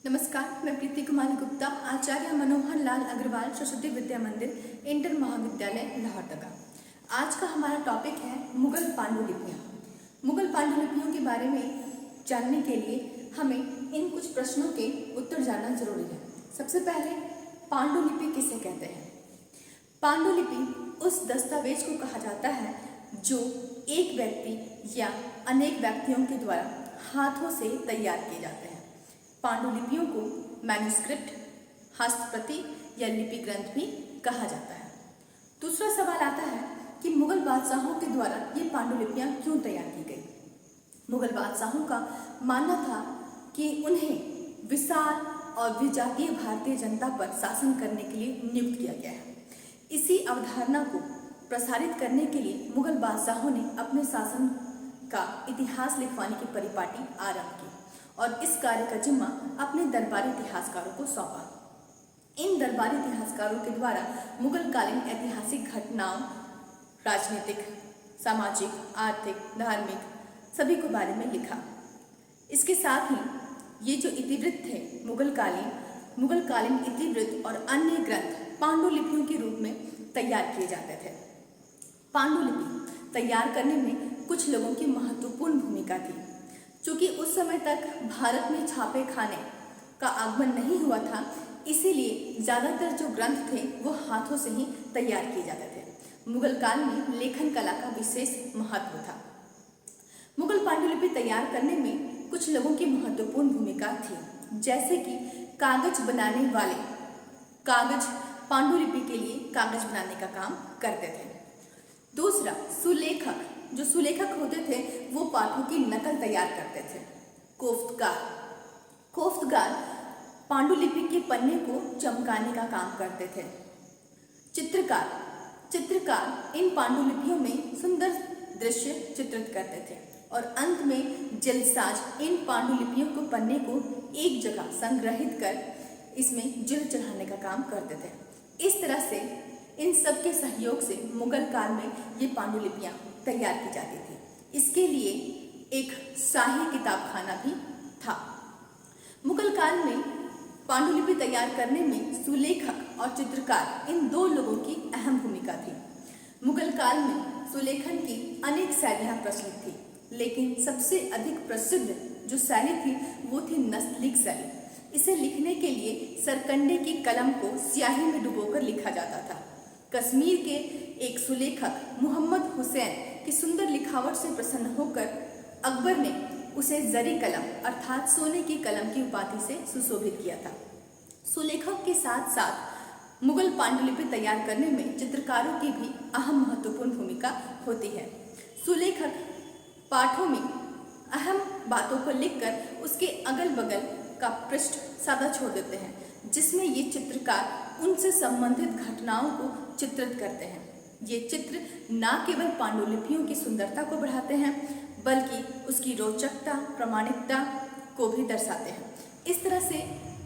नमस्कार, मैं प्रीति कुमारी गुप्ता, आचार्य मनोहर लाल अग्रवाल सरस्वती विद्या मंदिर इंटर महाविद्यालय लोहरदगा। आज का हमारा टॉपिक है मुगल पांडुलिपियाँ। मुगल पांडुलिपियों के बारे में जानने के लिए हमें इन कुछ प्रश्नों के उत्तर जानना जरूरी है। सबसे पहले, पांडुलिपि किसे कहते हैं? पांडुलिपि उस दस्तावेज को कहा जाता है जो एक व्यक्ति या अनेक व्यक्तियों के द्वारा हाथों से तैयार किए जाते हैं। पांडुलिपियों को मैन्युस्क्रिप्ट, हस्तप्रति या लिपि ग्रंथ भी कहा जाता है। दूसरा सवाल आता है कि मुगल बादशाहों के द्वारा ये पांडुलिपियां क्यों तैयार की गई? मुगल बादशाहों का मानना था कि उन्हें विशाल और विजातीय भारतीय जनता पर शासन करने के लिए नियुक्त किया गया है। इसी अवधारणा को प्रसारित करने के लिए मुगल बादशाहों ने अपने शासन का इतिहास लिखवाने की परिपाटी आरंभ की और इस कार्य का जिम्मा अपने दरबारी इतिहासकारों को सौंपा। इन दरबारी इतिहासकारों के द्वारा मुगल कालीन ऐतिहासिक घटनाओं, राजनीतिक, सामाजिक, आर्थिक, धार्मिक सभी के बारे में लिखा। इसके साथ ही ये जो इतिवृत्त थे मुगल कालीन इतिवृत्त और अन्य ग्रंथ पांडुलिपियों के रूप में तैयार किए जाते थे। पांडुलिपि तैयार करने में कुछ लोगों की महत्वपूर्ण भूमिका थी। चूँकि उस समय तक भारत में छापे खाने का आगमन नहीं हुआ था, इसीलिए ज़्यादातर जो ग्रंथ थे वो हाथों से ही तैयार किए जाते थे। मुगल काल में लेखन कला का विशेष महत्व था। मुगल पांडुलिपि तैयार करने में कुछ लोगों की महत्वपूर्ण भूमिका थी, जैसे कि कागज बनाने वाले कागज पांडुलिपि के लिए कागज बनाने का काम करते थे। दूसरा, सुलेखक, जो सुलेखक होते थे वो पाठों की नकल तैयार करते थे। कोफ्तगार पांडुलिपि के पन्ने को चमकाने का काम करते थे। चित्रकार इन पांडुलिपियों में सुंदर दृश्य चित्रित करते थे। और अंत में जलसाज इन पांडुलिपियों को पन्ने को एक जगह संग्रहित कर इसमें जल चढ़ाने का काम करते थे। इस तरह से इन सब के सहयोग से मुगल काल में ये पांडुलिपियाँ तैयार की जाती थी। इसके लिए एक शाही किताबखाना भी था। मुगल काल में पांडुलिपि तैयार करने में सुलेखक और चित्रकार इन दो लोगों की अहम भूमिका थी। मुगल काल में सुलेखन की अनेक शैलियाँ प्रचलित थी, लेकिन सबसे अधिक प्रसिद्ध जो शैली थी वो थी नस्तलीक शैली। इसे लिखने के लिए सरकंडे की कलम को स्याही में डुबोकर लिखा जाता था। कश्मीर के एक सुलेखक मोहम्मद हुसैन की सुंदर लिखावट से प्रसन्न होकर अकबर ने उसे जरी कलम अर्थात सोने की कलम की उपाधि से सुशोभित किया था। सुलेखक के साथ साथ मुगल पांडुलिपि तैयार करने में चित्रकारों की भी अहम महत्वपूर्ण भूमिका होती है। सुलेखक पाठों में अहम बातों को लिखकर उसके अगल बगल का पृष्ठ सादा छोड़ देते हैं, जिसमें ये चित्रकार उनसे संबंधित घटनाओं को चित्रित करते हैं। ये चित्र न केवल पांडुलिपियों की सुंदरता को बढ़ाते हैं, बल्कि उसकी रोचकता, प्रामाणिकता को भी दर्शाते हैं। इस तरह से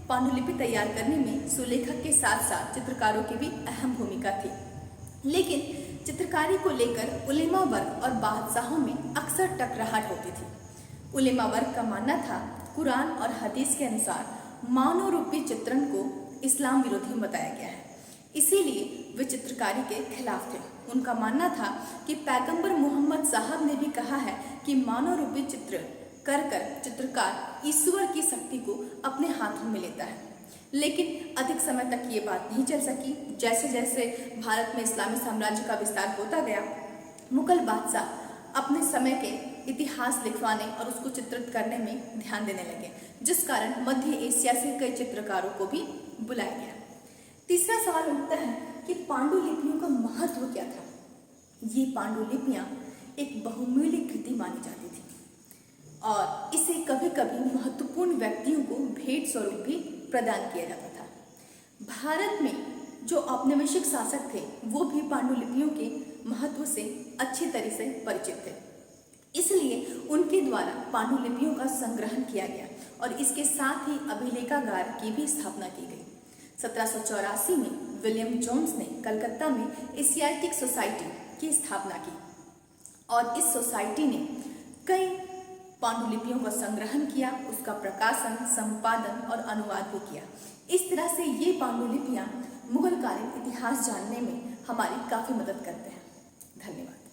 पांडुलिपि तैयार करने में सुलेखक के साथ साथ चित्रकारों की भी अहम भूमिका थी। लेकिन चित्रकारी को लेकर उलेमा वर्ग और बादशाहों में अक्सर टकराहट होती थी। उलेमा वर्ग का मानना था कुरान और हदीस के अनुसार मानव रूपी चित्रण को इस्लाम विरोधी बताया गया है, इसीलिए वे चित्रकारी के खिलाफ थे। उनका मानना था कि पैगंबर मोहम्मद साहब ने भी कहा है कि मानव रूपी चित्र कर चित्रकार ईश्वर की शक्ति को अपने हाथों में लेता है। लेकिन अधिक समय तक ये बात नहीं चल सकी। जैसे जैसे भारत में इस्लामी साम्राज्य का विस्तार होता गया, मुगल बादशाह अपने समय के इतिहास लिखवाने और उसको चित्रित करने में ध्यान देने लगे, जिस कारण मध्य एशिया से कई चित्रकारों को भी बुलाया गया। तीसरा सवाल उठता है कि पांडुलिपियों का महत्व क्या था? ये पांडुलिपियाँ एक बहुमूल्य कृति मानी जाती थी और इसे कभी कभी महत्वपूर्ण व्यक्तियों को भेंट स्वरूप भी प्रदान किया जाता था। भारत में जो औपनिवेशिक शासक थे वो भी पांडुलिपियों के महत्व से अच्छी तरह से परिचित थे, इसलिए उनके द्वारा पांडुलिपियों का संग्रहण किया गया और इसके साथ ही अभिलेखागार की भी स्थापना की गई। 1784 में विलियम जोन्स ने कलकत्ता में एशियाटिक सोसाइटी की स्थापना की और इस सोसाइटी ने कई पांडुलिपियों का संग्रहण किया, उसका प्रकाशन, संपादन और अनुवाद भी किया। इस तरह से ये पांडुलिपियाँ मुगलकालीन इतिहास जानने में हमारी काफ़ी मदद करते हैं। धन्यवाद।